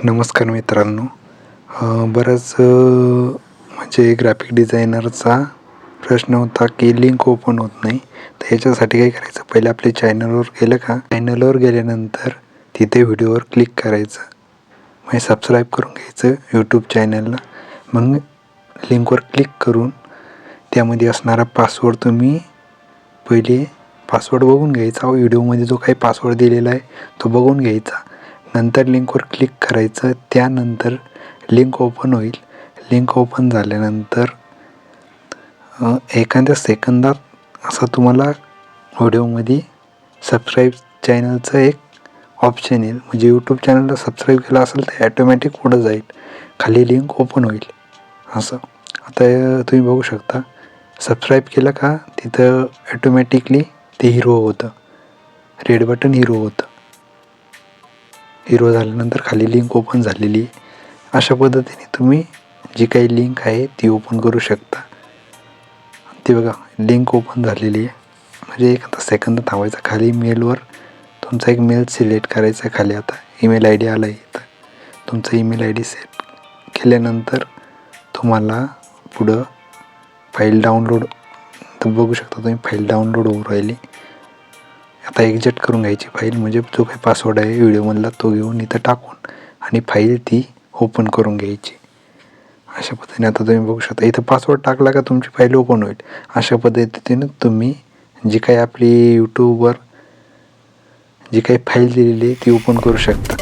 नमस्कार मित्रांनो. बराच म्हणजे ग्राफिक डिझायनरचा प्रश्न होता की लिंक ओपन होत नाही. तर याच्यासाठी काय करायचं, पहिले आपल्या चॅनलवर गेल्यानंतर तिथे व्हिडिओवर क्लिक करायचं, म्हणजे सबस्क्राईब करून घ्यायचं यूट्यूब चॅनलला. मग लिंकवर क्लिक करून त्यामध्ये असणारा पासवर्ड तुम्ही पहिले पासवर्ड बघून घ्यायचा. व्हिडिओमध्ये जो काही पासवर्ड दिलेला आहे तो बघून घ्यायचा. नंतर लिंकवर क्लिक करायचं. त्यानंतर लिंक ओपन होईल. लिंक ओपन झाल्यानंतर एखाद्या सेकंदात असं तुम्हाला व्हिडिओमध्ये सबस्क्राईब चॅनलचं एक ऑप्शन येईल. म्हणजे यूट्यूब चॅनलला सबस्क्राईब केलं असेल तर ॲटोमॅटिक पुढं जाईल, खाली लिंक ओपन होईल असं. आता तुम्ही बघू शकता, सबस्क्राईब केलं का तिथं ॲटोमॅटिकली ते हिरवं होतं, रेड बटन हिरवं होतं. हिरवं झाल्यानंतर खाली लिंक ओपन झालेली आहे. अशा पद्धतीने तुम्ही जी काही लिंक आहे ती ओपन करू शकता. ती बघा, लिंक ओपन झालेली आहे. म्हणजे एखादा सेकंद थांबायचा. खाली मेलवर तुमचा एक मेल सिलेक्ट करायचा. खाली आता ईमेल आय डी आला आहे, तर तुमचा ईमेल आय डी सेट केल्यानंतर तुम्हाला पुढं फाईल डाउनलोड, तर बघू शकता तुम्ही फाईल डाउनलोड होऊ राहिली. आता एक्झिट करून घ्यायची फाईल, म्हणजे जो काही पासवर्ड आहे व्हिडिओमधला तो घेऊन इथं टाकून आणि फाईल ती ओपन करून घ्यायची. अशा पद्धतीने आता तुम्ही बघू शकता, इथं पासवर्ड टाकला का तुमची फाईल ओपन होईल. अशा पद्धतीने तुम्ही जी काही आपली यूट्यूबवर जी काही फाईल दिलेली आहे ती ओपन करू शकता.